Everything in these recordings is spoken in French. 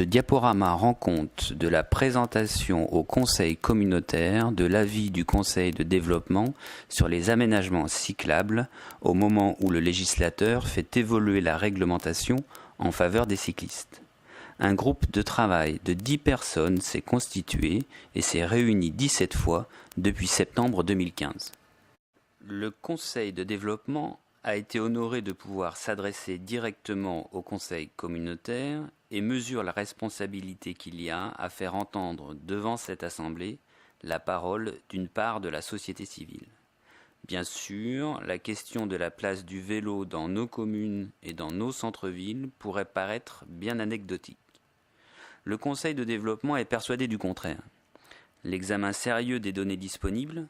Ce diaporama rend compte de la présentation au Conseil communautaire de l'avis du Conseil de développement sur les aménagements cyclables au moment où le législateur fait évoluer la réglementation en faveur des cyclistes. Un groupe de travail de 10 personnes s'est constitué et s'est réuni 17 fois depuis septembre 2015. Le Conseil de développement a été honoré de pouvoir s'adresser directement au Conseil communautaire et mesure la responsabilité qu'il y a à faire entendre devant cette Assemblée la parole d'une part de la société civile. Bien sûr, la question de la place du vélo dans nos communes et dans nos centres-villes pourrait paraître bien anecdotique. Le Conseil de développement est persuadé du contraire. L'examen sérieux des données disponibles,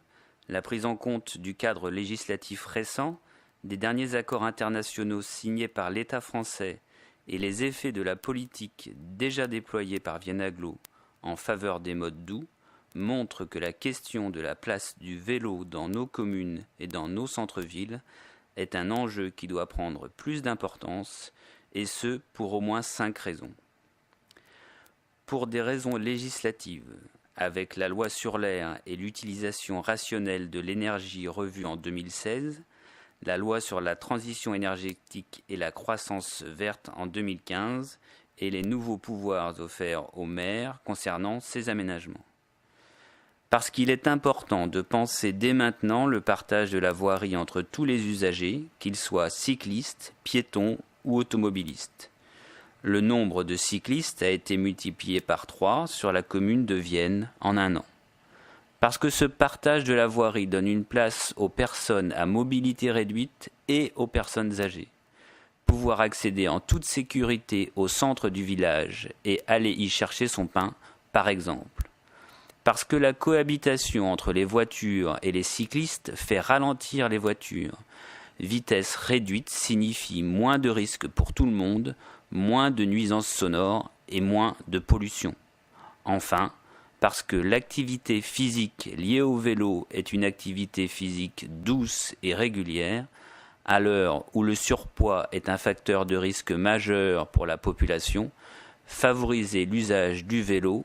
la prise en compte du cadre législatif récent, des derniers accords internationaux signés par l'État français et les effets de la politique déjà déployée par Viennaglo en faveur des modes doux montrent que la question de la place du vélo dans nos communes et dans nos centres-villes est un enjeu qui doit prendre plus d'importance, et ce pour au moins 5 raisons. Pour des raisons législatives, avec la loi sur l'air et l'utilisation rationnelle de l'énergie revue en 2016, la loi sur la transition énergétique et la croissance verte en 2015 et les nouveaux pouvoirs offerts aux maires concernant ces aménagements. Parce qu'il est important de penser dès maintenant le partage de la voirie entre tous les usagers, qu'ils soient cyclistes, piétons ou automobilistes. Le nombre de cyclistes a été multiplié par 3 sur la commune de Vienne en un an. Parce que ce partage de la voirie donne une place aux personnes à mobilité réduite et aux personnes âgées. Pouvoir accéder en toute sécurité au centre du village et aller y chercher son pain, par exemple. Parce que la cohabitation entre les voitures et les cyclistes fait ralentir les voitures. Vitesse réduite signifie moins de risques pour tout le monde, moins de nuisances sonores et moins de pollution. Enfin, parce que l'activité physique liée au vélo est une activité physique douce et régulière, à l'heure où le surpoids est un facteur de risque majeur pour la population, favoriser l'usage du vélo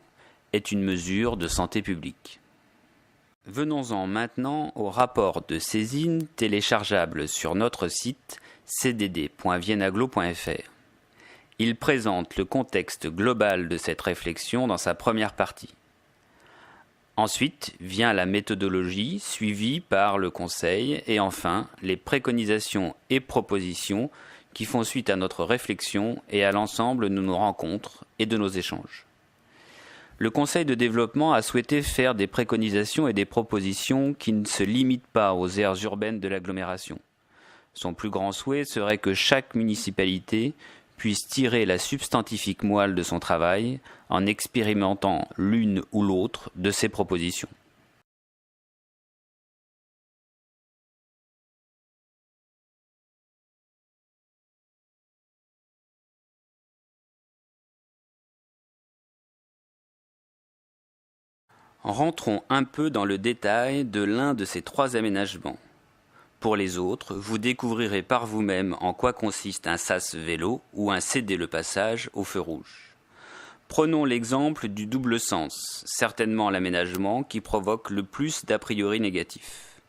est une mesure de santé publique. Venons-en maintenant au rapport de saisine téléchargeable sur notre site cdd.viennaglo.fr. Il présente le contexte global de cette réflexion dans sa première partie. Ensuite vient la méthodologie suivie par le Conseil et enfin les préconisations et propositions qui font suite à notre réflexion et à l'ensemble de nos rencontres et de nos échanges. Le Conseil de développement a souhaité faire des préconisations et des propositions qui ne se limitent pas aux aires urbaines de l'agglomération. Son plus grand souhait serait que chaque municipalité puisse tirer la substantifique moelle de son travail en expérimentant l'une ou l'autre de ses propositions. Rentrons un peu dans le détail de l'un de ces 3 aménagements. Pour les autres, vous découvrirez par vous-même en quoi consiste un sas vélo ou un céder-le-passage au feu rouge. Prenons l'exemple du double sens, certainement l'aménagement qui provoque le plus d'a priori négatifs.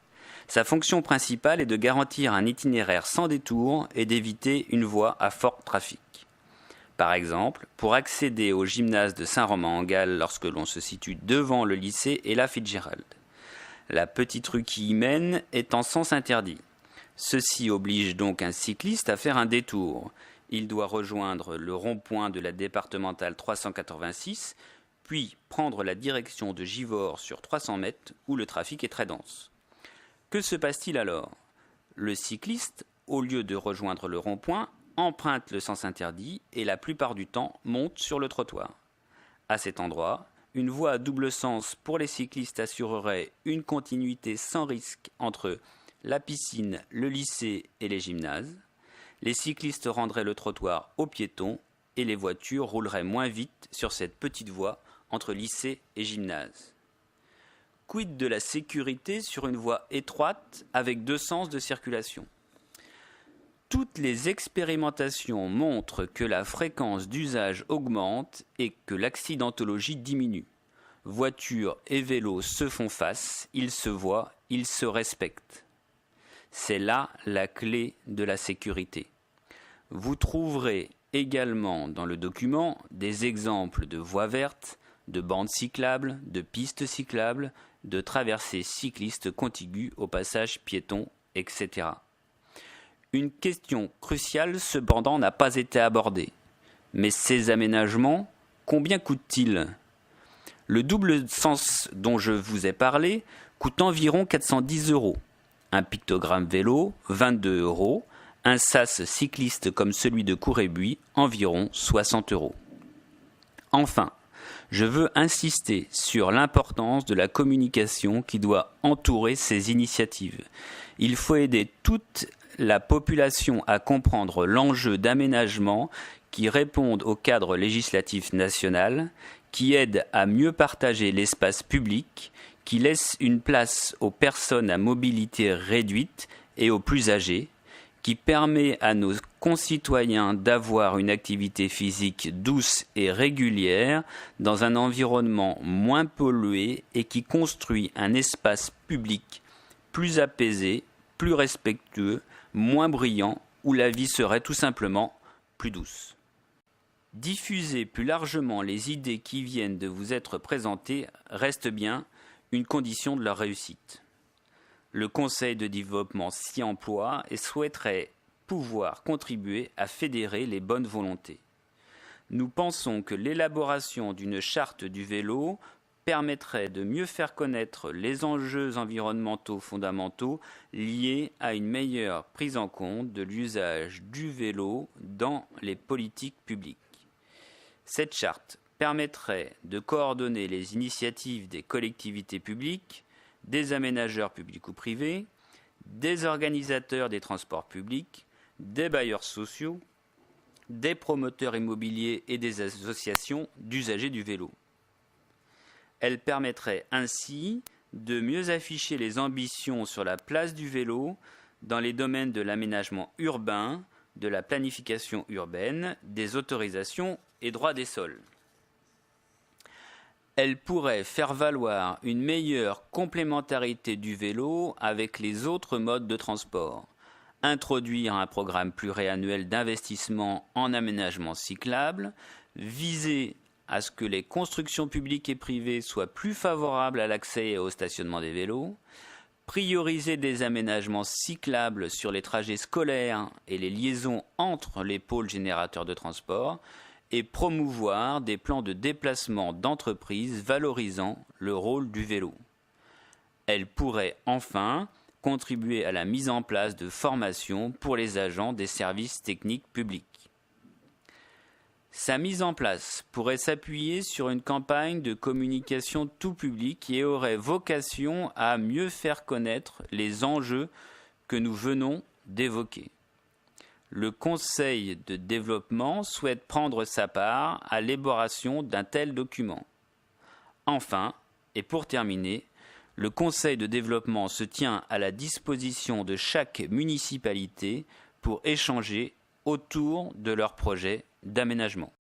Sa fonction principale est de garantir un itinéraire sans détour et d'éviter une voie à fort trafic. Par exemple, pour accéder au gymnase de Saint-Romain-en-Galles lorsque l'on se situe devant le lycée Ella Fitzgerald. La petite rue qui y mène est en sens interdit. Ceci oblige donc un cycliste à faire un détour. Il doit rejoindre le rond-point de la départementale 386, puis prendre la direction de Givors sur 300 mètres où le trafic est très dense. Que se passe-t-il alors ? Le cycliste, au lieu de rejoindre le rond-point, emprunte le sens interdit et la plupart du temps monte sur le trottoir. À cet endroit, une voie à double sens pour les cyclistes assurerait une continuité sans risque entre la piscine, le lycée et les gymnases. Les cyclistes rendraient le trottoir aux piétons et les voitures rouleraient moins vite sur cette petite voie entre lycée et gymnase. Quid de la sécurité sur une voie étroite avec 2 sens de circulation ? Toutes les expérimentations montrent que la fréquence d'usage augmente et que l'accidentologie diminue. Voitures et vélos se font face, ils se voient, ils se respectent. C'est là la clé de la sécurité. Vous trouverez également dans le document des exemples de voies vertes, de bandes cyclables, de pistes cyclables, de traversées cyclistes contiguës au passage piéton, etc. Une question cruciale cependant n'a pas été abordée. Mais ces aménagements, combien coûtent-ils ? Le double sens dont je vous ai parlé coûte environ 410 €. Un pictogramme vélo, 22 €. Un sas cycliste comme celui de Courrébuis, environ 60 €. Enfin, je veux insister sur l'importance de la communication qui doit entourer ces initiatives. Il faut aider toute la population à comprendre l'enjeu d'aménagement qui répondent au cadre législatif national, qui aide à mieux partager l'espace public, qui laisse une place aux personnes à mobilité réduite et aux plus âgés, qui permet à nos concitoyens d'avoir une activité physique douce et régulière dans un environnement moins pollué et qui construit un espace public plus apaisé, plus respectueux, moins bruyant, où la vie serait tout simplement plus douce. Diffuser plus largement les idées qui viennent de vous être présentées reste bien une condition de leur réussite. Le Conseil de développement s'y emploie et souhaiterait pouvoir contribuer à fédérer les bonnes volontés. Nous pensons que l'élaboration d'une charte du vélo permettrait de mieux faire connaître les enjeux environnementaux fondamentaux liés à une meilleure prise en compte de l'usage du vélo dans les politiques publiques. Cette charte permettrait de coordonner les initiatives des collectivités publiques, des aménageurs publics ou privés, des organisateurs des transports publics, des bailleurs sociaux, des promoteurs immobiliers et des associations d'usagers du vélo. Elle permettrait ainsi de mieux afficher les ambitions sur la place du vélo dans les domaines de l'aménagement urbain, de la planification urbaine, des autorisations et droits des sols. Elle pourrait faire valoir une meilleure complémentarité du vélo avec les autres modes de transport, introduire un programme pluriannuel d'investissement en aménagement cyclable, viser à ce que les constructions publiques et privées soient plus favorables à l'accès et au stationnement des vélos, prioriser des aménagements cyclables sur les trajets scolaires et les liaisons entre les pôles générateurs de transport, et promouvoir des plans de déplacement d'entreprises valorisant le rôle du vélo. Elle pourrait enfin contribuer à la mise en place de formations pour les agents des services techniques publics. Sa mise en place pourrait s'appuyer sur une campagne de communication tout public et aurait vocation à mieux faire connaître les enjeux que nous venons d'évoquer. Le Conseil de développement souhaite prendre sa part à l'élaboration d'un tel document. Enfin, et pour terminer, le Conseil de développement se tient à la disposition de chaque municipalité pour échanger autour de leur projet d'aménagement.